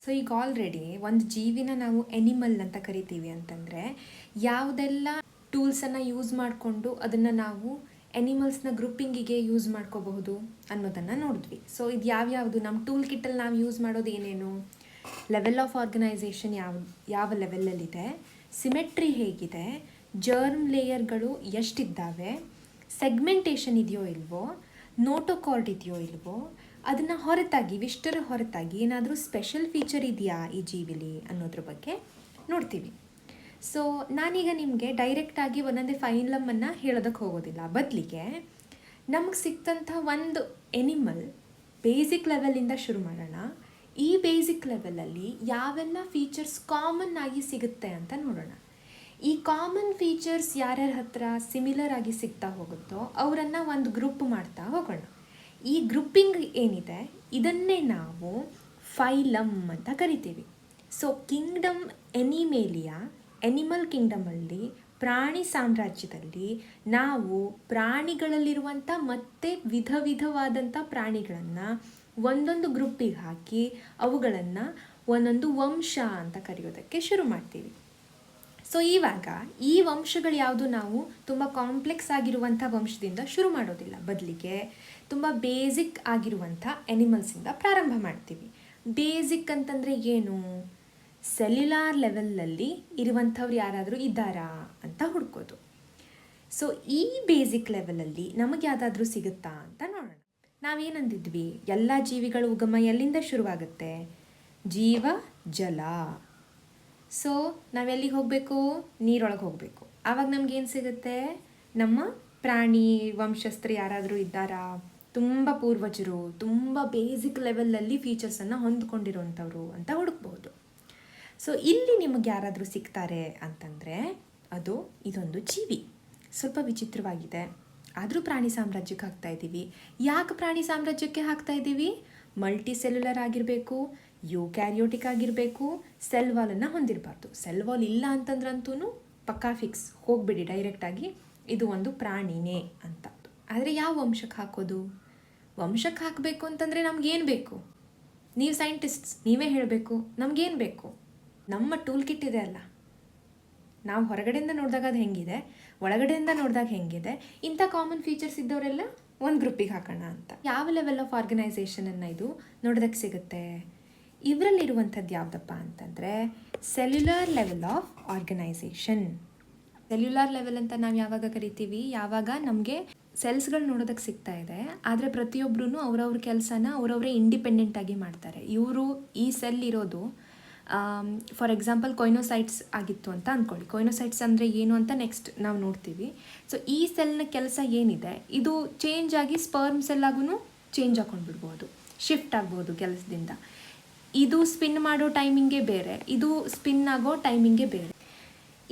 So ಈಗ already ಒಂದು ಜೀವಿನ ನಾವು ಎನಿಮಲ್ ಅಂತ ಕರಿತೀವಿ ಅಂತಂದರೆ ಯಾವುದೆಲ್ಲ ಟೂಲ್ಸನ್ನು ಯೂಸ್ ಮಾಡಿಕೊಂಡು ಅದನ್ನು ನಾವು ಎನಿಮಲ್ಸ್ನ ಗ್ರೂಪಿಂಗಿಗೆ ಯೂಸ್ ಮಾಡ್ಕೋಬಹುದು ಅನ್ನೋದನ್ನು ನೋಡಿದ್ವಿ. ಸೊ ಇದು ಯಾವ್ಯಾವುದು ನಮ್ಮ ಟೂಲ್ ಕಿಟ್ಟಲ್ಲಿ ನಾವು ಯೂಸ್ ಮಾಡೋದು ಏನೇನು, ಲೆವೆಲ್ ಆಫ್ ಆರ್ಗನೈಸೇಷನ್ ಯಾವ ಲೆವೆಲಲ್ಲಿದೆ, ಸಿಮೆಟ್ರಿ ಹೇಗಿದೆ, ಜರ್ಮ್ ಲೇಯರ್ಗಳು ಎಷ್ಟಿದ್ದಾವೆ, ಸೆಗ್ಮೆಂಟೇಷನ್ ಇದೆಯೋ ಇಲ್ವೋ, ನೋಟೋಕಾರ್ಡ್ ಇದೆಯೋ ಇಲ್ವೋ, ಅದನ್ನು ಹೊರತಾಗಿ ಇವಿಷ್ಟರ ಹೊರತಾಗಿ ಏನಾದರೂ ಸ್ಪೆಷಲ್ ಫೀಚರ್ ಇದೆಯಾ ಈ ಜೀವಿಲಿ ಅನ್ನೋದ್ರ ಬಗ್ಗೆ ನೋಡ್ತೀವಿ. ಸೊ ನಾನೀಗ ನಿಮಗೆ ಡೈರೆಕ್ಟಾಗಿ ಒಂದೊಂದೇ ಫೈಲಮನ್ನು ಹೇಳೋದಕ್ಕೆ ಹೋಗೋದಿಲ್ಲ, ಬದಲಿಗೆ ನಮಗೆ ಸಿಕ್ತಂಥ ಒಂದು ಎನಿಮಲ್ ಬೇಸಿಕ್ ಲೆವೆಲಿಂದ ಶುರು ಮಾಡೋಣ. ಈ ಬೇಸಿಕ್ ಲೆವೆಲಲ್ಲಿ ಯಾವೆಲ್ಲ ಫೀಚರ್ಸ್ ಕಾಮನ್ ಆಗಿ ಸಿಗುತ್ತೆ ಅಂತ ನೋಡೋಣ. ಈ ಕಾಮನ್ ಫೀಚರ್ಸ್ ಯಾರ್ಯಾರ ಹತ್ರ ಸಿಮಿಲರ್ ಆಗಿ ಸಿಗ್ತಾ ಹೋಗುತ್ತೋ ಅವರನ್ನು ಒಂದು ಗ್ರೂಪ್ ಮಾಡ್ತಾ ಹೋಗೋಣ. ಈ ಗ್ರೂಪಿಂಗ್ ಏನಿದೆ ಇದನ್ನೇ ನಾವು ಫೈಲಮ್ ಅಂತ ಕರಿತೀವಿ. ಸೊ ಕಿಂಗ್ಡಮ್ ಎನಿಮೇಲಿಯಾ, ಎನಿಮಲ್ ಕಿಂಗ್ಡಮಲ್ಲಿ, ಪ್ರಾಣಿ ಸಾಮ್ರಾಜ್ಯದಲ್ಲಿ ನಾವು ಪ್ರಾಣಿಗಳಲ್ಲಿರುವಂಥ ಮತ್ತೆ ವಿಧವಾದಂಥ ಪ್ರಾಣಿಗಳನ್ನು ಒಂದೊಂದು ಗ್ರೂಪಿಗೆ ಹಾಕಿ ಅವುಗಳನ್ನು ಒಂದೊಂದು ವಂಶ ಅಂತ ಕರೆಯೋದಕ್ಕೆ ಶುರು ಮಾಡ್ತೀವಿ. ಸೊ ಇವಾಗ ಈ ವಂಶಗಳು ಯಾವುದು ನಾವು ತುಂಬ ಕಾಂಪ್ಲೆಕ್ಸ್ ಆಗಿರುವಂಥ ವಂಶದಿಂದ ಶುರು ಮಾಡೋದಿಲ್ಲ, ಬದಲಿಗೆ ತುಂಬ ಬೇಸಿಕ್ ಆಗಿರುವಂಥ ಎನಿಮಲ್ಸಿಂದ ಪ್ರಾರಂಭ ಮಾಡ್ತೀವಿ. ಬೇಸಿಕ್ ಅಂತಂದರೆ ಏನು? ಸೆಲ್ಯುಲಾರ್ ಲೆವೆಲಲ್ಲಿ ಇರುವಂಥವ್ರು ಯಾರಾದರೂ ಇದ್ದಾರಾ ಅಂತ ಹುಡ್ಕೋದು. ಸೊ ಈ ಬೇಸಿಕ್ ಲೆವೆಲಲ್ಲಿ ನಮಗೆ ಯಾವುದಾದ್ರೂ ಸಿಗುತ್ತಾ ಅಂತ ನೋಡೋಣ. ನಾವೇನಂದಿದ್ವಿ, ಎಲ್ಲ ಜೀವಿಗಳ ಉಗಮ ಎಲ್ಲಿಂದ ಶುರುವಾಗುತ್ತೆ? ಜೀವ ಜಲ. ಸೊ ನಾವೆಲ್ಲಿಗೆ ಹೋಗಬೇಕು? ನೀರೊಳಗೆ ಹೋಗಬೇಕು. ಆವಾಗ ನಮಗೇನು ಸಿಗುತ್ತೆ? ನಮ್ಮ ಪ್ರಾಣಿ ವಂಶಸ್ಥರು ಯಾರಾದರೂ ಇದ್ದಾರಾ, ತುಂಬ ಪೂರ್ವಜರು, ತುಂಬ ಬೇಸಿಕ್ ಲೆವೆಲಲ್ಲಿ ಫೀಚರ್ಸನ್ನು ಹೊಂದ್ಕೊಂಡಿರೋಂಥವ್ರು ಅಂತ ಹುಡುಕ್ಬೋದು. ಸೊ ಇಲ್ಲಿ ನಿಮಗೆ ಯಾರಾದರೂ ಸಿಗ್ತಾರೆ ಅಂತಂದರೆ ಅದು ಇದೊಂದು ಜೀವಿ. ಸ್ವಲ್ಪ ವಿಚಿತ್ರವಾಗಿದೆ, ಆದರೂ ಪ್ರಾಣಿ ಸಾಮ್ರಾಜ್ಯಕ್ಕೆ ಹಾಕ್ತಾ ಇದ್ದೀವಿ. ಯಾಕೆ ಪ್ರಾಣಿ ಸಾಮ್ರಾಜ್ಯಕ್ಕೆ ಹಾಕ್ತಾ ಇದ್ದೀವಿ? ಮಲ್ಟಿ ಸೆಲ್ಯುಲರ್ ಆಗಿರಬೇಕು, ಯೂಕ್ಯಾರಿಯೋಟಿಕ್ ಆಗಿರಬೇಕು, ಸೆಲ್ ವಾಲನ್ನು ಹೊಂದಿರಬಾರ್ದು. ಸೆಲ್ ವಾಲ್ ಇಲ್ಲ ಅಂತಂದ್ರಂತೂ ಪಕ್ಕಾ ಫಿಕ್ಸ್, ಹೋಗ್ಬಿಡಿ ಡೈರೆಕ್ಟಾಗಿ ಇದು ಒಂದು ಪ್ರಾಣಿನೇ ಅಂತ. ಆದರೆ ಯಾವ ವಂಶಕ್ಕೆ ಹಾಕೋದು? ವಂಶಕ್ಕೆ ಹಾಕಬೇಕು ಅಂತಂದರೆ ನಮಗೇನು ಬೇಕು? ನೀವು ಸೈಂಟಿಸ್ಟ್ಸ್, ನೀವೇ ಹೇಳಬೇಕು ನಮಗೇನು ಬೇಕು. ನಮ್ಮ ಟೂಲ್ ಕಿಟ್ ಇದೆ ಅಲ್ಲ, ನಾವು ಹೊರಗಡೆಯಿಂದ ನೋಡಿದಾಗ ಅದು ಹೆಂಗಿದೆ, ಒಳಗಡೆಯಿಂದ ನೋಡಿದಾಗ ಹೆಂಗಿದೆ, ಇಂಥ ಕಾಮನ್ ಫೀಚರ್ಸ್ ಇದ್ದವರೆಲ್ಲ ಒಂದು ಗ್ರೂಪಿಗೆ ಹಾಕೋಣ ಅಂತ. ಯಾವ ಲೆವೆಲ್ ಆಫ್ ಆರ್ಗನೈಸೇಷನನ್ನು ಇದು ನೋಡೋದಕ್ಕೆ ಸಿಗುತ್ತೆ? ಇವರಲ್ಲಿರುವಂಥದ್ದು ಯಾವುದಪ್ಪ ಅಂತಂದರೆ cellular level of organisation. Cellular level ಅಂತ ನಾವು ಯಾವಾಗ ಕರಿತೀವಿ? ಯಾವಾಗ ನಮಗೆ ಸೆಲ್ಸ್ಗಳು ನೋಡೋದಕ್ಕೆ ಸಿಗ್ತಾ ಇದೆ, ಆದರೆ ಪ್ರತಿಯೊಬ್ಬರೂ ಅವ್ರವ್ರ ಕೆಲಸನ ಅವರವರೇ ಇಂಡಿಪೆಂಡೆಂಟಾಗಿ ಮಾಡ್ತಾರೆ. ಇವರು ಈ ಸೆಲ್ ಇರೋದು ಫಾರ್ ಎಕ್ಸಾಂಪಲ್ ಕೊಯ್ನೋಸೈಟ್ಸ್ ಆಗಿತ್ತು ಅಂತ ಅಂದ್ಕೊಳ್ಳಿ. ಕೊಯ್ನೋಸೈಟ್ಸ್ ಅಂದರೆ ಏನು ಅಂತ ನೆಕ್ಸ್ಟ್ ನಾವು ನೋಡ್ತೀವಿ. ಸೊ ಈ ಸೆಲ್ನ ಕೆಲಸ ಏನಿದೆ, ಇದು ಚೇಂಜ್ ಆಗಿ ಸ್ಪರ್ಮ್ ಸೆಲ್ಲಾಗೂ ಚೇಂಜ್ ಹಾಕೊಂಡ್ಬಿಡ್ಬೋದು, ಶಿಫ್ಟ್ ಆಗ್ಬೋದು ಕೆಲಸದಿಂದ. ಇದು ಸ್ಪಿನ್ ಮಾಡೋ ಟೈಮಿಂಗೇ ಬೇರೆ, ಇದು ಸ್ಪಿನ್ ಆಗೋ ಟೈಮಿಂಗೇ ಬೇರೆ.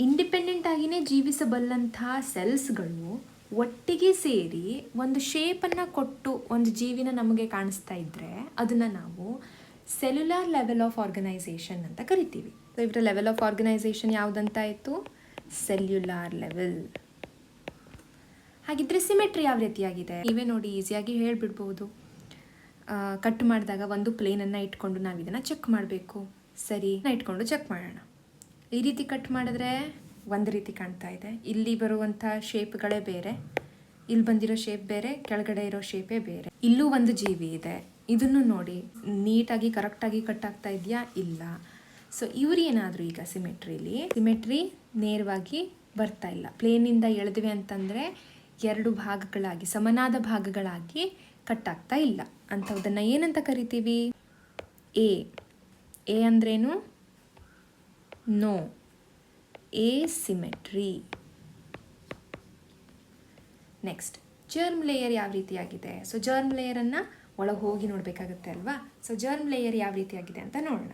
ಇಂಡಿಪೆಂಡೆಂಟ್ ಆಗಿಯೇ ಜೀವಿಸಬಲ್ಲಂಥ ಸೆಲ್ಸ್ಗಳು ಒಟ್ಟಿಗೆ ಸೇರಿ ಒಂದು ಶೇಪನ್ನು ಕೊಟ್ಟು ಒಂದು ಜೀವಿನ ನಮಗೆ ಕಾಣಿಸ್ತಾ ಇದ್ದರೆ ಅದನ್ನು ನಾವು ಸೆಲ್ಯುಲಾರ್ ಲೆವೆಲ್ ಆಫ್ ಆರ್ಗನೈಸೇಷನ್ ಅಂತ ಕರಿತೀವಿ. ಸೊ ಇವರ ಲೆವೆಲ್ ಆಫ್ ಆರ್ಗನೈಸೇಷನ್ ಯಾವುದಂತಾಯಿತು? Cellular level. ಹಾಗಿದ್ರೆ ಸಿಮೆಟ್ರಿ ಯಾವ ರೀತಿಯಾಗಿದೆ? ನೀವೇ ನೋಡಿ, ಈಸಿಯಾಗಿ ಹೇಳಿಬಿಡ್ಬೋದು. ಕಟ್ ಮಾಡಿದಾಗ ಒಂದು ಪ್ಲೇನನ್ನು ಇಟ್ಕೊಂಡು ನಾವು ಇದನ್ನು ಚೆಕ್ ಮಾಡಬೇಕು. ಸರಿ, ಇಟ್ಕೊಂಡು ಚೆಕ್ ಮಾಡೋಣ. ಈ ರೀತಿ ಕಟ್ ಮಾಡಿದ್ರೆ ಒಂದು ರೀತಿ ಕಾಣ್ತಾ ಇದೆ, ಇಲ್ಲಿ ಬರುವಂಥ ಶೇಪ್ಗಳೇ ಬೇರೆ, ಇಲ್ಲಿ ಬಂದಿರೋ ಶೇಪ್ ಬೇರೆ, ಕೆಳಗಡೆ ಇರೋ ಶೇಪೇ ಬೇರೆ. ಇಲ್ಲೂ ಒಂದು ಜೀವಿ ಇದೆ, ಇದನ್ನು ನೋಡಿ, ನೀಟಾಗಿ ಕರೆಕ್ಟಾಗಿ ಕಟ್ ಆಗ್ತಾ ಇದೆಯಾ? ಇಲ್ಲ. ಸೊ ಇವ್ರು ಏನಾದರೂ ಈಗ ಸಿಮೆಟ್ರಿ ನೇರವಾಗಿ ಬರ್ತಾ ಇಲ್ಲ. ಪ್ಲೇನಿಂದ ಎಳೆದ್ವಿ ಅಂತಂದರೆ ಎರಡು ಭಾಗಗಳಾಗಿ, ಸಮನಾದ ಭಾಗಗಳಾಗಿ ಕಟ್ ಆಗ್ತಾ ಇಲ್ಲ. ಅಂಥದ್ದನ್ನು ಏನಂತ ಕರಿತೀವಿ? ಎ ಅಂದ್ರೇನು? No, asymmetry. Next germ layer ಯಾವ ರೀತಿಯಾಗಿದೆ? ಸೊ ಜರ್ಮ್ ಲೇಯರನ್ನು ಒಳಗೆ ಹೋಗಿ ನೋಡಬೇಕಾಗುತ್ತೆ ಅಲ್ವಾ? ಸೊ ಜರ್ಮ್ ಲೇಯರ್ ಯಾವ ರೀತಿಯಾಗಿದೆ ಅಂತ ನೋಡೋಣ.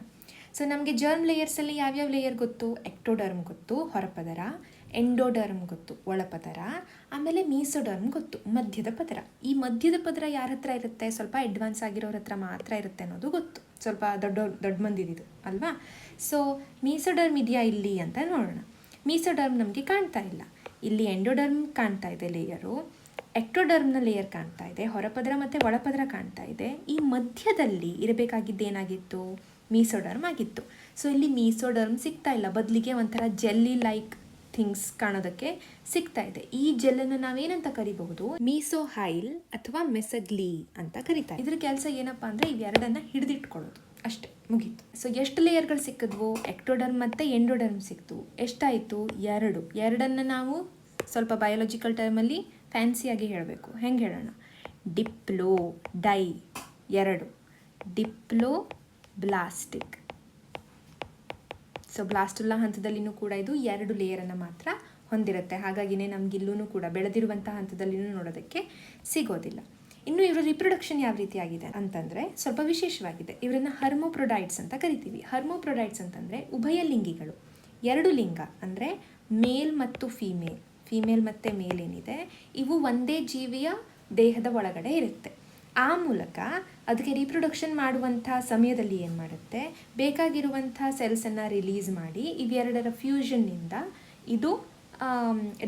ಸೊ ನಮಗೆ ಜರ್ಮ್ ಲೇಯರ್ಸಲ್ಲಿ ಯಾವ್ಯಾವ ಲೇಯರ್ ಗೊತ್ತು? ಎಕ್ಟೋಡರ್ಮ್ ಗೊತ್ತು, ಹೊರಪದರ. ಎಂಡೋಡರ್ಮ್ ಗೊತ್ತು, ಒಳಪದರ. ಆಮೇಲೆ ಮೀಸೋಡರ್ಮ್ ಗೊತ್ತು, ಮಧ್ಯದ ಪದರ. ಈ ಮಧ್ಯದ ಪದರ ಯಾರ ಹತ್ರ ಇರುತ್ತೆ? ಸ್ವಲ್ಪ ಅಡ್ವಾನ್ಸ್ ಆಗಿರೋರ ಹತ್ರ ಮಾತ್ರ ಇರುತ್ತೆ ಅನ್ನೋದು ಗೊತ್ತು, ಸ್ವಲ್ಪ ದೊಡ್ಡ ಮಂದಿದ್ದು ಅಲ್ವಾ? ಸೊ ಮೀಸೋಡರ್ಮ್ ಇದೆಯಾ ಇಲ್ಲಿ ಅಂತ ನೋಡೋಣ. ಮೀಸೋಡರ್ಮ್ ನಮಗೆ ಕಾಣ್ತಾ ಇಲ್ಲ. ಇಲ್ಲಿ ಎಂಡೋಡರ್ಮ್ ಕಾಣ್ತಾ ಇದೆ ಲೇಯರು, ಎಕ್ಟೋಡರ್ಮ್ನ ಲೇಯರ್ ಕಾಣ್ತಾ ಇದೆ, ಹೊರಪದರ ಮತ್ತು ಒಳಪದರ ಕಾಣ್ತಾ ಇದೆ. ಈ ಮಧ್ಯದಲ್ಲಿ ಇರಬೇಕಾಗಿದ್ದೇನಾಗಿತ್ತು? ಮೀಸೋಡರ್ಮ್ ಆಗಿತ್ತು. ಸೊ ಇಲ್ಲಿ ಮೀಸೋಡರ್ಮ್ ಸಿಗ್ತಾ ಇಲ್ಲ, ಬದಲಿಗೆ ಒಂಥರ ಜೆಲ್ಲಿ ಲೈಕ್ ಥಿಂಗ್ಸ್ ಕಾಣೋದಕ್ಕೆ ಸಿಗ್ತಾ ಇದೆ. ಈ ಜೆಲ್ಲನ್ನು ನಾವೇನಂತ ಕರಿಬಹುದು, ಮೀಸೋಹೈಲ್ ಅಥವಾ ಮೆಸಗ್ಲಿ ಅಂತ ಕರಿತಾರೆ. ಇದ್ರ ಕೆಲಸ ಏನಪ್ಪಾ ಅಂದರೆ ಇವೆರಡನ್ನ ಹಿಡಿದಿಟ್ಕೊಳ್ಳೋದು ಅಷ್ಟೇ, ಮುಗೀತು. ಸೊ ಎಷ್ಟು ಲೇಯರ್ಗಳು ಸಿಕ್ಕಿದ್ವು, ಎಕ್ಟೋಡರ್ಮ್ ಮತ್ತು ಎಂಡೋಡರ್ಮ್ ಸಿಕ್ತು. ಎಷ್ಟಾಯಿತು, ಎರಡನ್ನು ನಾವು ಸ್ವಲ್ಪ ಬಯೋಲಾಜಿಕಲ್ ಟರ್ಮಲ್ಲಿ ಫ್ಯಾನ್ಸಿಯಾಗಿ ಹೇಳಬೇಕು. ಹೆಂಗೆ ಹೇಳೋಣ, diplo di 2, diploblastic. So blastula ಹಂತದಲ್ಲಿನೂ ಕೂಡ ಇದು 2 ಲೇಯರನ್ನು ಮಾತ್ರ ಹೊಂದಿರುತ್ತೆ. ಹಾಗಾಗಿನೇ ನಮಗಿಲ್ಲೂ ಕೂಡ ಬೆಳೆದಿರುವಂಥ ಹಂತದಲ್ಲಿನೂ ನೋಡೋದಕ್ಕೆ ಸಿಗೋದಿಲ್ಲ. ಇನ್ನು ಇವರ ರಿಪ್ರೊಡಕ್ಷನ್ ಯಾವ ರೀತಿಯಾಗಿದೆ ಅಂತಂದರೆ ಸ್ವಲ್ಪ ವಿಶೇಷವಾಗಿದೆ. ಇವರನ್ನು ಹರ್ಮೋಪ್ರೊಡೈಟ್ಸ್ ಅಂತ ಕರಿತೀವಿ. ಹರ್ಮೋಪ್ರೊಡೈಟ್ಸ್ ಅಂತಂದರೆ ಉಭಯಲಿಂಗಿಗಳು. 2 ಲಿಂಗ ಅಂದರೆ ಮೇಲ್ ಮತ್ತು ಫೀಮೇಲ್ ಮತ್ತು ಮೇಲ್ ಏನಿದೆ ಇವು ಒಂದೇ ಜೀವಿಯ ದೇಹದ ಒಳಗಡೆ ಇರುತ್ತೆ. ಆ ಮೂಲಕ ಅದಕ್ಕೆ ರಿಪ್ರೊಡಕ್ಷನ್ ಮಾಡುವಂಥ ಸಮಯದಲ್ಲಿ ಏನು ಮಾಡುತ್ತೆ, ಬೇಕಾಗಿರುವಂಥ ಸೆಲ್ಸನ್ನು ರಿಲೀಸ್ ಮಾಡಿ ಇವೆರಡರ ಫ್ಯೂಷನ್ನಿಂದ ಇದು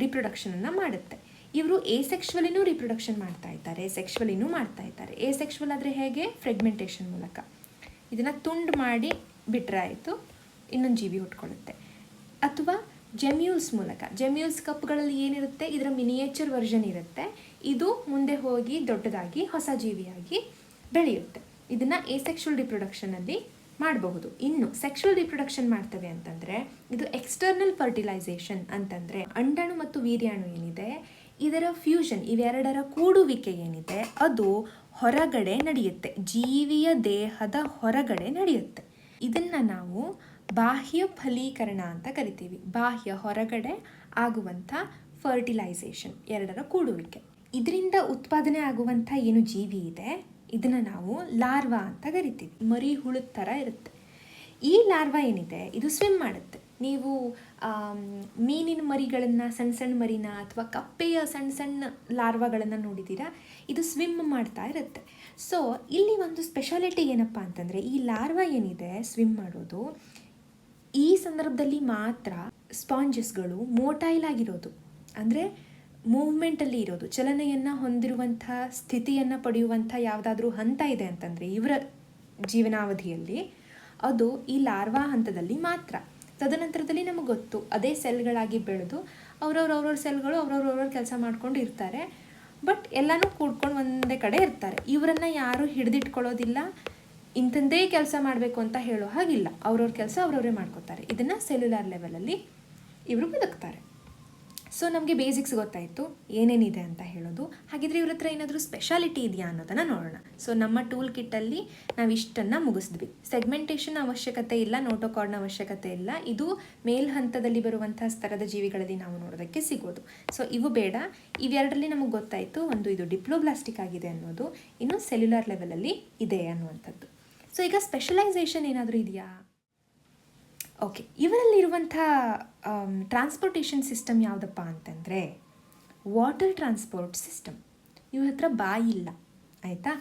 ರಿಪ್ರೊಡಕ್ಷನನ್ನು ಮಾಡುತ್ತೆ. ಇವರು ಎಸೆಕ್ಷುವಲಿನೂ ರಿಪ್ರೊಡಕ್ಷನ್ ಮಾಡ್ತಾ ಇದ್ದಾರೆ, ಸೆಕ್ಷುವಲಿನೂ ಮಾಡ್ತಾ ಇದ್ದಾರೆ. ಎಸೆಕ್ಷುವಲ್ ಆದರೆ ಹೇಗೆ, ಫ್ರೆಗ್ಮೆಂಟೇಷನ್ ಮೂಲಕ ಇದನ್ನು ತುಂಡು ಮಾಡಿ ಬಿಟ್ಟರೆ ಆಯಿತು, ಇನ್ನೊಂದು ಜೀವಿ ಹುಟ್ಕೊಳ್ಳುತ್ತೆ. ಅಥವಾ ಜೆಮ್ಯೂಲ್ಸ್ ಮೂಲಕ, ಜೆಮ್ಯೂಲ್ಸ್ ಕಪ್ಗಳಲ್ಲಿ ಏನಿರುತ್ತೆ, ಇದರ ಮಿನಿಯೇಚರ್ ವರ್ಷನ್ ಇರುತ್ತೆ. ಇದು ಮುಂದೆ ಹೋಗಿ ದೊಡ್ಡದಾಗಿ ಹೊಸ ಜೀವಿಯಾಗಿ ಬೆಳೆಯುತ್ತೆ. ಇದನ್ನು ಎಸೆಕ್ಷುವಲ್ ರಿಪ್ರೊಡಕ್ಷನಲ್ಲಿ ಮಾಡಬಹುದು. ಇನ್ನು ಸೆಕ್ಷುವಲ್ ರಿಪ್ರೊಡಕ್ಷನ್ ಮಾಡ್ತವೆ ಅಂತಂದರೆ ಇದು ಎಕ್ಸ್ಟರ್ನಲ್ ಫರ್ಟಿಲೈಸೇಷನ್ ಅಂತಂದರೆ ಅಂಡಾಣು ಮತ್ತು ವೀರ್ಯಾಣು ಏನಿದೆ ಇದರ ಫ್ಯೂಷನ್, ಇವೆರಡರ ಕೂಡುವಿಕೆ ಏನಿದೆ ಅದು ಹೊರಗಡೆ ನಡೆಯುತ್ತೆ, ಜೀವಿಯ ದೇಹದ ಹೊರಗಡೆ ನಡೆಯುತ್ತೆ. ಇದನ್ನು ನಾವು ಬಾಹ್ಯ ಫಲೀಕರಣ ಅಂತ ಕರಿತೀವಿ. ಬಾಹ್ಯ ಹೊರಗಡೆ ಆಗುವಂಥ ಫರ್ಟಿಲೈಸೇಷನ್, ಎರಡರ ಕೂಡುವಿಕೆ. ಇದರಿಂದ ಉತ್ಪಾದನೆ ಆಗುವಂಥ ಏನು ಜೀವಿ ಇದೆ ಇದನ್ನು ನಾವು ಲಾರ್ವಾ ಅಂತ ಕರಿತೀವಿ. ಮರಿ ಹುಳದ ಥರ ಇರುತ್ತೆ. ಈ ಲಾರ್ವಾ ಏನಿದೆ ಇದು ಸ್ವಿಮ್ ಮಾಡುತ್ತೆ. ನೀವು ಮೀನಿನ ಮರಿಗಳನ್ನು, ಸಣ್ಣ ಮರಿನ ಅಥವಾ ಕಪ್ಪೆಯ ಸಣ್ಣ ಲಾರ್ವಾಗಳನ್ನು ನೋಡಿದ್ದೀರಾ, ಇದು ಸ್ವಿಮ್ ಮಾಡ್ತಾ ಇರುತ್ತೆ. ಸೊ ಇಲ್ಲಿ ಒಂದು ಸ್ಪೆಷಾಲಿಟಿ ಏನಪ್ಪ ಅಂತಂದರೆ ಈ ಲಾರ್ವಾ ಏನಿದೆ ಸ್ವಿಮ್ ಮಾಡೋದು, ಈ ಸಂದರ್ಭದಲ್ಲಿ ಮಾತ್ರ ಸ್ಪಾಂಜಸ್ಗಳು ಮೋಟೈಲ್ ಆಗಿರೋದು, ಅಂದರೆ ಮೂವ್ಮೆಂಟಲ್ಲಿ ಇರೋದು, ಚಲನೆಯನ್ನು ಹೊಂದಿರುವಂಥ ಸ್ಥಿತಿಯನ್ನು ಪಡೆಯುವಂಥ ಯಾವುದಾದ್ರೂ ಹಂತ ಇದೆ ಅಂತಂದರೆ ಇವರ ಜೀವನಾವಧಿಯಲ್ಲಿ ಅದು ಈ ಲಾರ್ವಾ ಹಂತದಲ್ಲಿ ಮಾತ್ರ. ತದನಂತರದಲ್ಲಿ ನಮಗೆ ಗೊತ್ತು ಅದೇ ಸೆಲ್ಗಳಾಗಿ ಬೆಳೆದು ಅವ್ರವ್ರ ಸೆಲ್ಗಳು ಅವ್ರವ್ರ ಕೆಲಸ ಮಾಡ್ಕೊಂಡು ಇರ್ತಾರೆ. ಬಟ್ ಎಲ್ಲನೂ ಕೂಡ್ಕೊಂಡು ಒಂದೇ ಕಡೆ ಇರ್ತಾರೆ. ಇವರನ್ನು ಯಾರೂ ಹಿಡಿದಿಟ್ಕೊಳ್ಳೋದಿಲ್ಲ, ಇಂಥದ್ದೇ ಕೆಲಸ ಮಾಡಬೇಕು ಅಂತ ಹೇಳೋ ಹಾಗಿಲ್ಲ. ಅವ್ರವ್ರ ಕೆಲಸ ಅವ್ರವರೇ ಮಾಡ್ಕೋತಾರೆ. ಇದನ್ನು ಸೆಲ್ಯುಲಾರ್ ಲೆವೆಲಲ್ಲಿ ಇವರು ಬದುಕ್ತಾರೆ. ಸೊ ನಮಗೆ ಬೇಸಿಕ್ಸ್ ಗೊತ್ತಾಯಿತು ಏನೇನಿದೆ ಅಂತ ಹೇಳೋದು. ಹಾಗಿದ್ರೆ ಇವ್ರ ಹತ್ರ ಏನಾದರೂ ಸ್ಪೆಷಾಲಿಟಿ ಇದೆಯಾ ಅನ್ನೋದನ್ನು ನೋಡೋಣ. ಸೊ ನಮ್ಮ ಟೂಲ್ ಕಿಟ್ಟಲ್ಲಿ ನಾವು ಇಷ್ಟನ್ನು ಮುಗಿಸಿದ್ವಿ. ಸೆಗ್ಮೆಂಟೇಷನ್ ಅವಶ್ಯಕತೆ ಇಲ್ಲ, ನೋಟೋಕಾರ್ಡ್ನ ಅವಶ್ಯಕತೆ ಇಲ್ಲ. ಇದು ಮೇಲ್ ಹಂತದಲ್ಲಿ ಬರುವಂಥ ಸ್ತರದ ಜೀವಿಗಳಲ್ಲಿ ನಾವು ನೋಡೋದಕ್ಕೆ ಸಿಗೋದು. ಸೊ ಇವು ಬೇಡ. ಇವೆರಡರಲ್ಲಿ ನಮಗೆ ಗೊತ್ತಾಯಿತು, ಒಂದು ಇದು ಡಿಪ್ಲೋಬ್ಲಾಸ್ಟಿಕ್ ಆಗಿದೆ ಅನ್ನೋದು, ಇನ್ನು ಸೆಲ್ಯುಲಾರ್ ಲೆವೆಲಲ್ಲಿ ಇದೆ ಅನ್ನುವಂಥದ್ದು. ಸೊ ಈಗ ಸ್ಪೆಷಲೈಸೇಷನ್ ಏನಾದರೂ ಇದೆಯಾ? ಓಕೆ, ಇವರಲ್ಲಿರುವಂಥ ಟ್ರಾನ್ಸ್ಪೋರ್ಟೇಷನ್ ಸಿಸ್ಟಮ್ ಯಾವುದಪ್ಪ ಅಂತಂದರೆ ವಾಟರ್ ಟ್ರಾನ್ಸ್ಪೋರ್ಟ್ ಸಿಸ್ಟಮ್. ಇವ್ರ ಹತ್ರ ಬಾಯಿ ಇಲ್ಲ, ಆಯಿತಾ?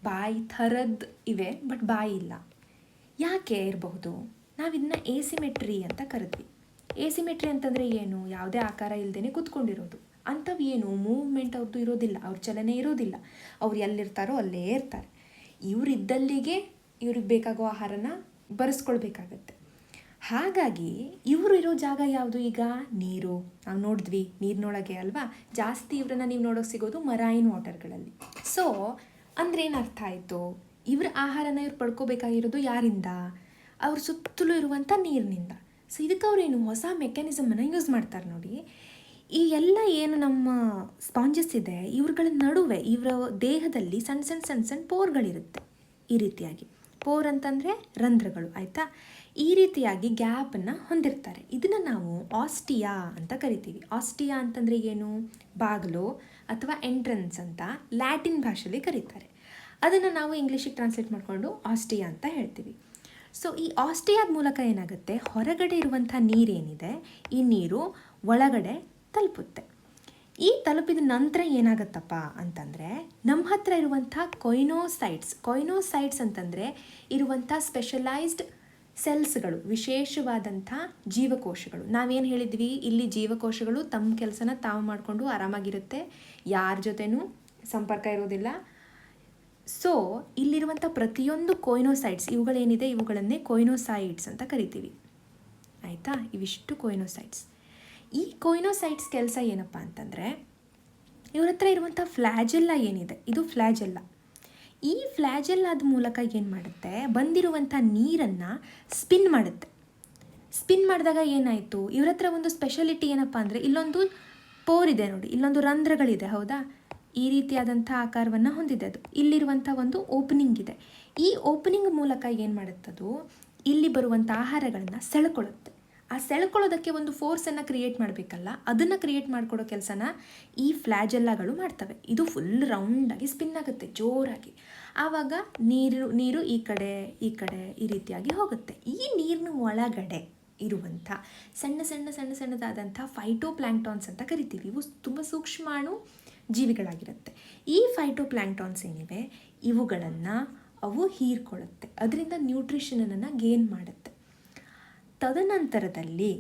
ಬಾಯಿ ಥರದ್ದು ಇವೆ, ಬಟ್ ಬಾಯಿ ಇಲ್ಲ. ಯಾಕೆ ಇರಬಹುದು? ನಾವು ಇದನ್ನ ಎಸಿಮೆಟ್ರಿ ಅಂತ ಕರೆದ್ವಿ. ಎಸಿಮೆಟ್ರಿ ಅಂತಂದರೆ ಏನು? ಯಾವುದೇ ಆಕಾರ ಇಲ್ಲದೇ ಕೂತ್ಕೊಂಡಿರೋದು. ಅಂಥವು ಏನು ಮೂವ್ಮೆಂಟ್ ಅವ್ರದ್ದು ಇರೋದಿಲ್ಲ, ಅವ್ರ ಚಲನೆ ಇರೋದಿಲ್ಲ. ಅವ್ರು ಎಲ್ಲಿರ್ತಾರೋ ಅಲ್ಲೇ ಇರ್ತಾರೆ. ಇವರಿದ್ದಲ್ಲಿಗೆ ಇವ್ರಿಗೆ ಬೇಕಾಗೋ ಆಹಾರನ ಬರೆಸ್ಕೊಳ್ಬೇಕಾಗತ್ತೆ. ಹಾಗಾಗಿ ಇವರು ಇರೋ ಜಾಗ ಯಾವುದು? ಈಗ ನೀರು. ನಾವು ನೋಡಿದ್ವಿ ನೀರಿನೊಳಗೆ ಅಲ್ವಾ, ಜಾಸ್ತಿ ಇವ್ರನ್ನ ನೀವು ನೋಡೋಕೆ ಸಿಗೋದು ಮರೈನ್ ವಾಟರ್ಗಳಲ್ಲಿ. ಸೊ ಅಂದ್ರೆ ಏನು ಅರ್ಥ ಆಯಿತು? ಇವ್ರ ಆಹಾರನ ಇವ್ರು ಪಡ್ಕೋಬೇಕಾಗಿರೋದು ಯಾರಿಂದ? ಅವ್ರ ಸುತ್ತಲೂ ಇರುವಂಥ ನೀರಿನಿಂದ. ಸೊ ಇದಕ್ಕೆ ಅವ್ರೇನು ಹೊಸ ಮೆಕ್ಯಾನಿಸಮನ್ನು ಯೂಸ್ ಮಾಡ್ತಾರೆ ನೋಡಿ. ಈ ಎಲ್ಲ ಏನು ನಮ್ಮ ಸ್ಪಾಂಜಸ್ ಇದೆ ಇವ್ರುಗಳ ನಡುವೆ ಇವರ ದೇಹದಲ್ಲಿ ಸಣ್ಣ ಸಣ್ಣ ಪೋರ್ಗಳಿರುತ್ತೆ. ಈ ರೀತಿಯಾಗಿ ಪೋರ್ ಅಂತಂದರೆ ರಂಧ್ರಗಳು, ಆಯಿತಾ? ಈ ರೀತಿಯಾಗಿ ಗ್ಯಾಪನ್ನು ಹೊಂದಿರ್ತಾರೆ. ಇದನ್ನು ನಾವು ಆಸ್ಟಿಯಾ ಅಂತ ಕರಿತೀವಿ. ಆಸ್ಟಿಯಾ ಅಂತಂದರೆ ಏನು? ಬಾಗಿಲು ಅಥವಾ ಎಂಟ್ರನ್ಸ್ ಅಂತ ಲ್ಯಾಟಿನ್ ಭಾಷೆಯಲ್ಲಿ ಕರೀತಾರೆ. ಅದನ್ನು ನಾವು ಇಂಗ್ಲೀಷಿಗೆ ಟ್ರಾನ್ಸ್ಲೇಟ್ ಮಾಡಿಕೊಂಡು ಆಸ್ಟಿಯಾ ಅಂತ ಹೇಳ್ತೀವಿ. ಸೊ ಈ ಆಸ್ಟಿಯಾದ ಮೂಲಕ ಏನಾಗುತ್ತೆ, ಹೊರಗಡೆ ಇರುವಂಥ ನೀರೇನಿದೆ ಈ ನೀರು ಒಳಗಡೆ ತಲುಪುತ್ತೆ. ಈ ತಲುಪಿದ ನಂತರ ಏನಾಗುತ್ತಪ್ಪ ಅಂತಂದರೆ ನಮ್ಮ ಹತ್ರ ಇರುವಂಥ ಕೊಯ್ನೋಸೈಟ್ಸ್ ಅಂತಂದರೆ ಇರುವಂಥ ಸ್ಪೆಷಲೈಸ್ಡ್ ಸೆಲ್ಸ್ಗಳು, ವಿಶೇಷವಾದಂಥ ಜೀವಕೋಶಗಳು. ನಾವೇನು ಹೇಳಿದ್ವಿ, ಇಲ್ಲಿ ಜೀವಕೋಶಗಳು ತಮ್ಮ ಕೆಲಸನ ತಾವು ಮಾಡಿಕೊಂಡು ಆರಾಮಾಗಿರುತ್ತೆ, ಯಾರ ಜೊತೆನೂ ಸಂಪರ್ಕ ಇರೋದಿಲ್ಲ, ಸೊ ಇಲ್ಲಿರುವಂಥ ಪ್ರತಿಯೊಂದು ಕೊಯ್ನೋಸೈಡ್ಸ್, ಇವುಗಳೇನಿದೆ ಇವುಗಳನ್ನೇ ಕೊಯ್ನೋಸೈಡ್ಸ್ ಅಂತ ಕರಿತೀವಿ. ಆಯಿತಾ, ಇವಿಷ್ಟು ಕೊಯ್ನೋಸೈಡ್ಸ್. ಈ ಕೊಯ್ನೋಸೈಡ್ಸ್ ಕೆಲಸ ಏನಪ್ಪ ಅಂತಂದರೆ, ಇವ್ರ ಹತ್ರ ಇರುವಂಥ ಫ್ಲ್ಯಾಜೆಲ್ಲ ಏನಿದೆ, ಇದು ಫ್ಲ್ಯಾಜೆಲ್ಲ. ಈ ಫ್ಲ್ಯಾಜೆಲ್ಲಾದ ಮೂಲಕ ಏನು ಮಾಡುತ್ತೆ, ಬಂದಿರುವಂಥ ನೀರನ್ನು ಸ್ಪಿನ್ ಮಾಡುತ್ತೆ. ಸ್ಪಿನ್ ಮಾಡಿದಾಗ ಏನಾಯಿತು, ಇವ್ರ ಹತ್ರ ಒಂದು ಸ್ಪೆಷಾಲಿಟಿ ಏನಪ್ಪ ಅಂದರೆ, ಇಲ್ಲೊಂದು ಪೋರ್ ಇದೆ ನೋಡಿ, ಇಲ್ಲೊಂದು ರಂಧ್ರಗಳಿದೆ, ಹೌದಾ, ಈ ರೀತಿಯಾದಂಥ ಆಕಾರವನ್ನು ಹೊಂದಿದೆ. ಅದು ಇಲ್ಲಿರುವಂಥ ಒಂದು ಓಪನಿಂಗ್ ಇದೆ. ಈ ಓಪನಿಂಗ್ ಮೂಲಕ ಏನು ಮಾಡುತ್ತದು, ಇಲ್ಲಿ ಬರುವಂಥ ಆಹಾರಗಳನ್ನು ಸೆಳ್ಕೊಳ್ಳುತ್ತೆ. ಆ ಸೆಳ್ಕೊಳ್ಳೋದಕ್ಕೆ ಒಂದು ಫೋರ್ಸನ್ನು ಕ್ರಿಯೇಟ್ ಮಾಡಬೇಕಲ್ಲ, ಅದನ್ನು ಕ್ರಿಯೇಟ್ ಮಾಡಿಕೊಡೋ ಕೆಲಸನ ಈ ಫ್ಲ್ಯಾಜೆಲ್ಲಾಗಳು ಮಾಡ್ತವೆ. ಇದು ಫುಲ್ ರೌಂಡಾಗಿ ಸ್ಪಿನ್ ಆಗುತ್ತೆ ಜೋರಾಗಿ. ಆವಾಗ ನೀರು ಈ ಕಡೆ ಈ ರೀತಿಯಾಗಿ ಹೋಗುತ್ತೆ. ಈ ನೀರಿನ ಒಳಗಡೆ ಇರುವಂಥ ಸಣ್ಣದಾದಂಥ ಫೈಟೋಪ್ಲ್ಯಾಂಕ್ಟಾನ್ಸ್ ಅಂತ ಕರಿತೀವಿ. ಇವು ತುಂಬ ಸೂಕ್ಷ್ಮಾಣು ಜೀವಿಗಳಾಗಿರುತ್ತೆ. ಈ ಫೈಟೋಪ್ಲ್ಯಾಂಕ್ಟಾನ್ಸ್ ಏನಿವೆ ಇವುಗಳನ್ನು ಅವು ಹೀರ್ಕೊಳ್ಳುತ್ತೆ, ಅದರಿಂದ ನ್ಯೂಟ್ರಿಷನನ್ನು ಗೇನ್ ಮಾಡುತ್ತೆ. ತದನಂತರದಲ್ಲಿ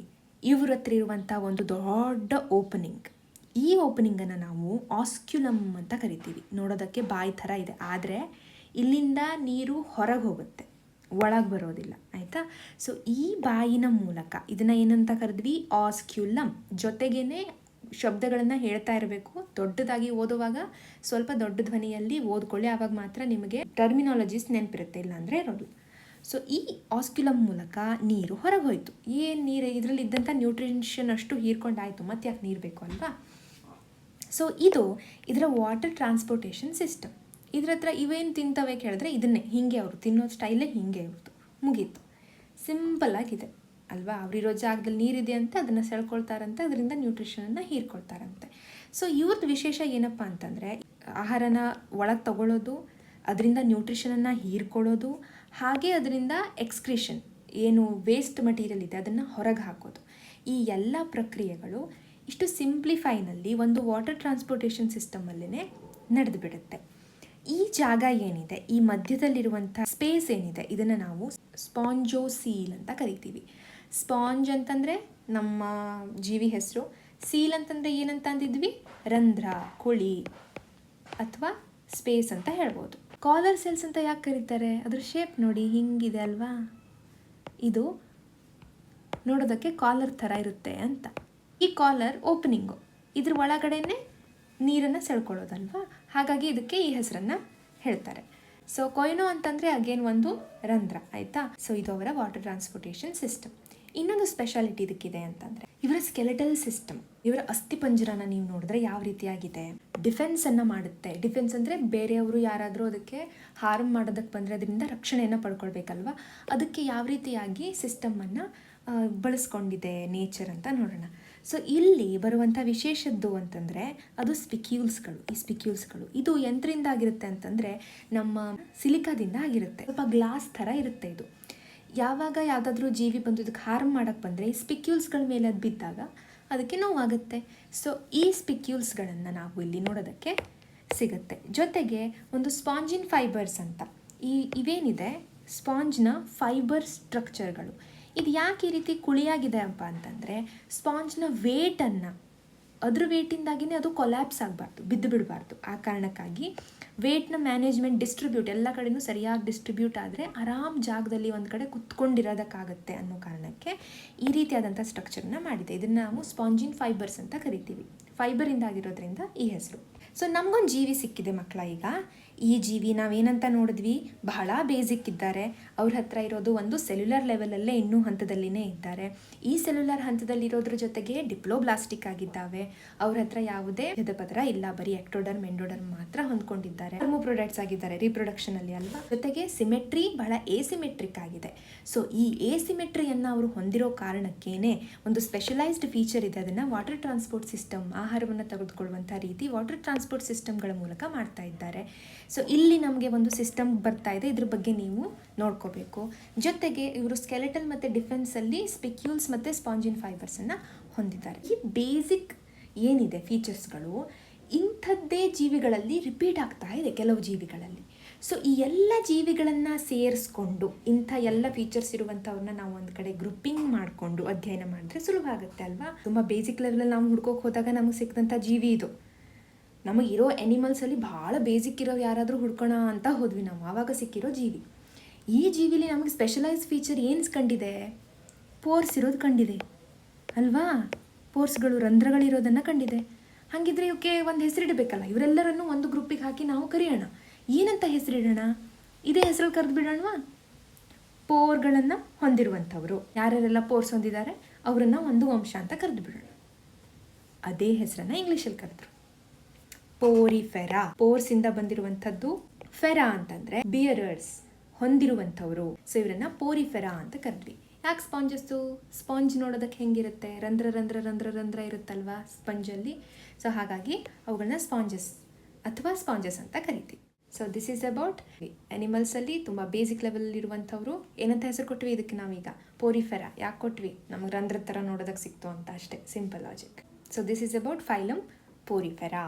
ಇವ್ರ ಹತ್ರ ಇರುವಂಥ ಒಂದು ದೊಡ್ಡ ಓಪನಿಂಗ್, ಈ ಓಪನಿಂಗನ್ನು ನಾವು ಆಸ್ಕ್ಯುಲಮ್ ಅಂತ ಕರಿತೀವಿ. ನೋಡೋದಕ್ಕೆ ಬಾಯಿ ಥರ ಇದೆ, ಆದರೆ ಇಲ್ಲಿಂದ ನೀರು ಹೊರಗೆ ಹೋಗುತ್ತೆ, ಒಳಗೆ ಬರೋದಿಲ್ಲ. ಆಯಿತಾ, ಸೊ ಈ ಬಾಯಿನ ಮೂಲಕ ಇದನ್ನು ಏನಂತ ಕರೆದ್ವಿ, ಆಸ್ಕ್ಯುಲಮ್. ಜೊತೆಗೇ ಶಬ್ದಗಳನ್ನು ಹೇಳ್ತಾ ಇರಬೇಕು. ದೊಡ್ಡದಾಗಿ ಓದುವಾಗ ಸ್ವಲ್ಪ ದೊಡ್ಡ ಧ್ವನಿಯಲ್ಲಿ ಓದ್ಕೊಳ್ಳಿ, ಆವಾಗ ಮಾತ್ರ ನಿಮಗೆ ಟರ್ಮಿನಾಲಜೀಸ್ ನೆನಪಿರುತ್ತೆ, ಇಲ್ಲಾಂದರೆ ಇರೋದು. ಸೊ ಈ ಆಸ್ಕ್ಯುಲಮ್ ಮೂಲಕ ನೀರು ಹೊರಗೆ ಹೋಯಿತು. ಏನು ನೀರು, ಇದರಲ್ಲಿ ಇದ್ದಂಥ ನ್ಯೂಟ್ರಿಷನ್ ಅಷ್ಟು ಹೀರ್ಕೊಂಡಾಯಿತು, ಮತ್ತೆ ಯಾಕೆ ನೀರು ಬೇಕು ಅಲ್ವಾ. ಸೊ ಇದರ ವಾಟರ್ ಟ್ರಾನ್ಸ್ಪೋರ್ಟೇಷನ್ ಸಿಸ್ಟಮ್. ಇದ್ರ ಹತ್ರ ಇವೇನು ತಿಂತವೆ ಕೇಳಿದ್ರೆ ಇದನ್ನೇ, ಹೀಗೆ ಅವರು ತಿನ್ನೋ ಸ್ಟೈಲೇ ಹೀಗೆ ಇವ್ರದ್ದು, ಮುಗೀತು. ಸಿಂಪಲ್ಲಾಗಿದೆ ಅಲ್ವಾ. ಅವರಿರೋ ಜಾಗದಲ್ಲಿ ನೀರಿದೆ ಅಂತ ಅದನ್ನು ಸೆಳ್ಕೊಳ್ತಾರಂತೆ, ಅದರಿಂದ ನ್ಯೂಟ್ರಿಷನನ್ನು ಹೀರ್ಕೊಳ್ತಾರಂತೆ. ಸೊ ಇವ್ರದ್ದು ವಿಶೇಷ ಏನಪ್ಪ ಅಂತಂದರೆ, ಆಹಾರನ ಒಳಗೆ ತಗೊಳ್ಳೋದು, ಅದರಿಂದ ನ್ಯೂಟ್ರಿಷನನ್ನು ಹೀರ್ಕೊಳ್ಳೋದು, ಹಾಗೆ ಅದರಿಂದ ಎಕ್ಸ್ಕ್ರೀಷನ್ ಏನು ವೇಸ್ಟ್ ಮಟೀರಿಯಲ್ ಇದೆ ಅದನ್ನು ಹೊರಗೆ ಹಾಕೋದು. ಈ ಎಲ್ಲ ಪ್ರಕ್ರಿಯೆಗಳು ಇಷ್ಟು ಸಿಂಪ್ಲಿಫೈನಲ್ಲಿ ಒಂದು ವಾಟರ್ ಟ್ರಾನ್ಸ್ಪೋರ್ಟೇಷನ್ ಸಿಸ್ಟಮಲ್ಲೇ ನಡೆದು ಬಿಡುತ್ತೆ. ಈ ಜಾಗ ಏನಿದೆ, ಈ ಮಧ್ಯದಲ್ಲಿರುವಂಥ ಸ್ಪೇಸ್ ಏನಿದೆ, ಇದನ್ನು ನಾವು ಸ್ಪಾಂಜೋಸೀಲ್ ಅಂತ ಕರಿತೀವಿ. ಸ್ಪಾಂಜ್ ಅಂತಂದರೆ ನಮ್ಮ ಜೀವಿ ಹೆಸರು, ಸೀಲ್ ಅಂತಂದರೆ ಏನಂತ ಅಂದಿದ್ವಿ, ರಂಧ್ರ, ಕುಳಿ ಅಥವಾ ಸ್ಪೇಸ್ ಅಂತ ಹೇಳ್ಬೋದು. ಕಾಲರ್ ಸೆಲ್ಸ್ ಅಂತ ಯಾಕೆ ಕರೀತಾರೆ, ಅದ್ರ ಶೇಪ್ ನೋಡಿ ಹಿಂಗಿದೆ ಅಲ್ವಾ, ಇದು ನೋಡೋದಕ್ಕೆ ಕಾಲರ್ ಥರ ಇರುತ್ತೆ ಅಂತ. ಈ ಕಾಲರ್ ಓಪನಿಂಗು, ಇದ್ರ ಒಳಗಡೆನೆ ನೀರನ್ನು ಸೆಳ್ಕೊಳ್ಳೋದಲ್ವಾ, ಹಾಗಾಗಿ ಇದಕ್ಕೆ ಈ ಹೆಸರನ್ನು ಹೇಳ್ತಾರೆ. ಸೊ ಕೊಯ್ನೋ ಅಂತಂದರೆ ಅಗೇನ್ ಒಂದು ರಂಧ್ರ, ಆಯಿತಾ. ಸೊ ಇದು ಅವರ ವಾಟರ್ ಟ್ರಾನ್ಸ್ಪೋರ್ಟೇಷನ್ ಸಿಸ್ಟಮ್. ಇನ್ನೊಂದು ಸ್ಪೆಷಾಲಿಟಿ ಇದಕ್ಕಿದೆ ಅಂತಂದರೆ ಇವರ ಸ್ಕೆಲೆಟಲ್ ಸಿಸ್ಟಮ್. ಇವರ ಅಸ್ಥಿಪಂಜರನ ನೀವು ನೋಡಿದ್ರೆ ಯಾವ ರೀತಿಯಾಗಿದೆ, ಡಿಫೆನ್ಸನ್ನು ಮಾಡುತ್ತೆ. ಡಿಫೆನ್ಸ್ ಅಂದರೆ ಬೇರೆಯವರು ಯಾರಾದರೂ ಅದಕ್ಕೆ ಹಾರ್ಮ್ ಮಾಡೋದಕ್ಕೆ ಬಂದರೆ ಅದರಿಂದ ರಕ್ಷಣೆಯನ್ನು ಪಡ್ಕೊಳ್ಬೇಕಲ್ವ, ಅದಕ್ಕೆ ಯಾವ ರೀತಿಯಾಗಿ ಸಿಸ್ಟಮನ್ನು ಬಳಸ್ಕೊಂಡಿದೆ ನೇಚರ್ ಅಂತ ನೋಡೋಣ. ಸೊ ಇಲ್ಲಿ ಬರುವಂಥ ವಿಶೇಷದ್ದು ಅಂತಂದರೆ ಅದು ಸ್ಪಿಕ್ಯೂಲ್ಸ್ಗಳು. ಈ ಸ್ಪಿಕ್ಯೂಲ್ಸ್ಗಳು ಇದು ಯಂತ್ರದಿಂದ ಆಗಿರುತ್ತೆ ಅಂತಂದರೆ ನಮ್ಮ ಸಿಲಿಕಾದಿಂದ ಆಗಿರುತ್ತೆ, ಸ್ವಲ್ಪ ಗ್ಲಾಸ್ ಥರ ಇರುತ್ತೆ. ಇದು ಯಾವಾಗ ಯಾವುದಾದ್ರೂ ಜೀವಿ ಬಂದು ಇದಕ್ಕೆ ಹಾರ್ಮ್ ಮಾಡೋಕ್ಕೆ ಬಂದರೆ ಈ ಸ್ಪಿಕ್ಯೂಲ್ಸ್ಗಳ ಮೇಲೆ ಅದು ಬಿದ್ದಾಗ ಅದಕ್ಕೆ ನೋವಾಗುತ್ತೆ. ಸೊ ಈ ಸ್ಪಿಕ್ಯೂಲ್ಸ್ಗಳನ್ನು ನಾವು ಇಲ್ಲಿ ನೋಡೋದಕ್ಕೆ ಸಿಗುತ್ತೆ. ಜೊತೆಗೆ ಒಂದು ಸ್ಪಾಂಜಿನ್ ಫೈಬರ್ಸ್ ಅಂತ ಇವೇನಿದೆ ಸ್ಪಾಂಜ್ನ ಫೈಬರ್ ಸ್ಟ್ರಕ್ಚರ್ಗಳು. ಇದು ಯಾಕೆ ಈ ರೀತಿ ಕುಳಿಯಾಗಿದೆ ಅಪ್ಪ ಅಂತಂದರೆ ಸ್ಪಾಂಜ್ನ ವೇಟನ್ನು, ಅದ್ರ ವೇಟಿಂದಾಗಿಯೇ ಅದು ಕೊಲ್ಯಾಪ್ಸ್ ಆಗಬಾರ್ದು, ಬಿದ್ದು ಬಿಡಬಾರ್ದು. ಆ ಕಾರಣಕ್ಕಾಗಿ ವೇಟ್ನ ಮ್ಯಾನೇಜ್ಮೆಂಟ್, ಡಿಸ್ಟ್ರಿಬ್ಯೂಟ್ ಎಲ್ಲ ಕಡೆಯೂ ಸರಿಯಾಗಿ ಡಿಸ್ಟ್ರಿಬ್ಯೂಟ್ ಆದರೆ ಆರಾಮ್ ಜಾಗದಲ್ಲಿ ಒಂದು ಕಡೆ ಕುತ್ಕೊಂಡಿರೋದಕ್ಕಾಗತ್ತೆ ಅನ್ನೋ ಕಾರಣಕ್ಕೆ ಈ ರೀತಿಯಾದಂಥ ಸ್ಟ್ರಕ್ಚರ್ನ ಮಾಡಿದೆ. ಇದನ್ನು ನಾವು ಸ್ಪಾಂಜಿನ್ ಫೈಬರ್ಸ್ ಅಂತ ಕರಿತೀವಿ. ಫೈಬರಿಂದ ಆಗಿರೋದ್ರಿಂದ ಈ ಹೆಸರು. ಸೊ ನಮಗೊಂದು ಜೀವಿ ಸಿಕ್ಕಿದೆ ಮಕ್ಕಳ. ಈಗ ಈ ಜೀವಿ ನಾವೇನಂತ ನೋಡಿದ್ವಿ, ಬಹಳ ಬೇಸಿಕ್ ಇದ್ದಾರೆ. ಅವ್ರ ಹತ್ರ ಇರೋದು ಒಂದು ಸೆಲ್ಯುಲರ್ ಲೆವೆಲಲ್ಲೇ ಇನ್ನೂ ಹಂತದಲ್ಲಿನೇ ಇದ್ದಾರೆ. ಈ ಸೆಲ್ಯುಲರ್ ಹಂತದಲ್ಲಿರೋದ್ರ ಜೊತೆಗೆ ಡಿಪ್ಲೋಬ್ಲಾಸ್ಟಿಕ್ ಆಗಿದ್ದಾವೆ. ಅವ್ರ ಹತ್ರ ಯಾವುದೇ ಪದರ ಇಲ್ಲ, ಬರೀ ಎಕ್ಟೋಡರ್ಮ್ ಎಂಡೋಡರ್ಮ್ ಮಾತ್ರ ಹೊಂದ್ಕೊಂಡಿದ್ದಾರೆ. ಹರ್ಮೋಪ್ರೊಡಕ್ಟ್ಸ್ ಆಗಿದ್ದಾರೆ ರೀಪ್ರೊಡಕ್ಷನಲ್ಲಿ ಅಲ್ವಾ. ಜೊತೆಗೆ ಸಿಮೆಟ್ರಿ ಬಹಳ ಎಸಿಮೆಟ್ರಿಕ್ ಆಗಿದೆ. ಸೊ ಈ ಎಸಿಮೆಟ್ರಿಯನ್ನು ಅವರು ಹೊಂದಿರೋ ಕಾರಣಕ್ಕೇನೆ ಒಂದು ಸ್ಪೆಷಲೈಸ್ಡ್ ಫೀಚರ್ ಇದೆ. ಅದನ್ನು ವಾಟರ್ ಟ್ರಾನ್ಸ್ಪೋರ್ಟ್ ಸಿಸ್ಟಮ್, ಆಹಾರವನ್ನು ತೆಗೆದುಕೊಳ್ಳುವಂಥ ರೀತಿ ವಾಟರ್ ಟ್ರಾನ್ಸ್ಪೋರ್ಟ್ ಸಿಸ್ಟಮ್ಗಳ ಮೂಲಕ ಮಾಡ್ತಾ ಇದ್ದಾರೆ. ಸೊ ಇಲ್ಲಿ ನಮಗೆ ಒಂದು ಸಿಸ್ಟಮ್ ಬರ್ತಾ ಇದೆ, ಇದ್ರ ಬಗ್ಗೆ ನೀವು ನೋಡ್ಕೋಬೇಕು. ಜೊತೆಗೆ ಇವರು ಸ್ಕೆಲೆಟಲ್ ಮತ್ತು ಡಿಫೆನ್ಸಲ್ಲಿ ಸ್ಪಿಕ್ಯೂಲ್ಸ್ ಮತ್ತು ಸ್ಪಾಂಜಿನ್ ಫೈಬರ್ಸನ್ನು ಹೊಂದಿದ್ದಾರೆ. ಈ ಬೇಸಿಕ್ ಏನಿದೆ ಫೀಚರ್ಸ್ಗಳು ಇಂಥದ್ದೇ ಜೀವಿಗಳಲ್ಲಿ ರಿಪೀಟ್ ಆಗ್ತಾ ಇದೆ ಕೆಲವು ಜೀವಿಗಳಲ್ಲಿ. ಸೊ ಈ ಎಲ್ಲ ಜೀವಿಗಳನ್ನು ಸೇರಿಸ್ಕೊಂಡು ಇಂಥ ಎಲ್ಲ ಫೀಚರ್ಸ್ ಇರುವಂಥವ್ರನ್ನ ನಾವು ಒಂದು ಕಡೆ ಗ್ರೂಪಿಂಗ್ ಮಾಡಿಕೊಂಡು ಅಧ್ಯಯನ ಮಾಡಿದ್ರೆ ಸುಲಭ ಆಗುತ್ತೆ ಅಲ್ವಾ. ತುಂಬ ಬೇಸಿಕ್ ಲೆವೆಲಲ್ಲಿ ನಾವು ಹುಡ್ಕೋಕೆ ಹೋದಾಗ ನಮಗೆ ಸಿಕ್ಕಂಥ ಜೀವಿ ಇದು ನಮಗಿರೋ ಎನಿಮಲ್ಸಲ್ಲಿ ಭಾಳ ಬೇಸಿಕ್ ಇರೋ ಯಾರಾದರೂ ಹುಡ್ಕೋಣ ಅಂತ ಹೋದ್ವಿ ನಾವು. ಆವಾಗ ಸಿಕ್ಕಿರೋ ಜೀವಿ. ಈ ಜೀವಿಲಿ ನಮಗೆ ಸ್ಪೆಷಲೈಸ್ ಫೀಚರ್ ಏನು ಕಂಡಿದೆ? ಪೋರ್ಸ್ ಇರೋದು ಕಂಡಿದೆ ಅಲ್ವಾ? ಪೋರ್ಸ್ಗಳು, ರಂಧ್ರಗಳಿರೋದನ್ನು ಕಂಡಿದೆ. ಹಾಗಿದ್ರೆ ಇವಕ್ಕೆ ಒಂದು ಹೆಸರಿಡಬೇಕಲ್ಲ. ಇವರೆಲ್ಲರನ್ನು ಒಂದು ಗ್ರೂಪಿಗೆ ಹಾಕಿ ನಾವು ಕರೆಯೋಣ. ಏನಂತ ಹೆಸರಿಡೋಣ? ಇದೇ ಹೆಸರಲ್ಲಿ ಕರೆದು ಬಿಡೋಣವಾ? ಪೋರ್ಗಳನ್ನು ಹೊಂದಿರುವಂಥವ್ರು, ಯಾರ್ಯಾರೆಲ್ಲ ಪೋರ್ಸ್ ಹೊಂದಿದ್ದಾರೆ ಅವರನ್ನು ಒಂದು ವಂಶ ಅಂತ ಕರೆದು ಬಿಡೋಣ. ಅದೇ ಹೆಸರನ್ನು ಇಂಗ್ಲೀಷಲ್ಲಿ ಕರೆದ್ರು ಪೋರಿಫೆರಾ. ಪೋರ್ಸಿಂದ ಬಂದಿರುವಂಥದ್ದು. ಫೆರಾ ಅಂತಂದರೆ ಬಿಯರರ್ಸ್, ಹೊಂದಿರುವಂಥವ್ರು. ಸೊ ಇವರನ್ನ ಪೋರಿಫೆರಾ ಅಂತ ಕರೆದ್ವಿ. ಯಾಕೆ ಸ್ಪಾಂಜಸ್ಸು? ಸ್ಪಾಂಜ್ ನೋಡೋದಕ್ಕೆ ಹೆಂಗಿರುತ್ತೆ? ರಂಧ್ರ ರಂಧ್ರ ರಂಧ್ರ ರಂಧ್ರ ಇರುತ್ತಲ್ವಾ ಸ್ಪಂಜಲ್ಲಿ. ಸೊ ಹಾಗಾಗಿ ಅವುಗಳನ್ನ ಸ್ಪಾಂಜಸ್ ಅಥವಾ ಸ್ಪಾಂಜಸ್ ಅಂತ ಕರಿತೀವಿ. ಸೊ ದಿಸ್ ಈಸ್ ಅಬೌಟ್ ಅನಿಮಲ್ಸಲ್ಲಿ ತುಂಬ ಬೇಸಿಕ್ ಲೆವೆಲ್ ಇರುವಂಥವ್ರು. ಏನಂತ ಹೆಸರು ಕೊಟ್ವಿ ಇದಕ್ಕೆ ನಾವೀಗ? ಪೋರಿಫೆರಾ. ಯಾಕೆ ಕೊಟ್ವಿ? ನಮ್ಗೆ ರಂಧ್ರದ ಥರ ನೋಡೋದಕ್ಕೆ ಸಿಕ್ತು ಅಂತ ಅಷ್ಟೇ, simple logic. So this is about phylum porifera.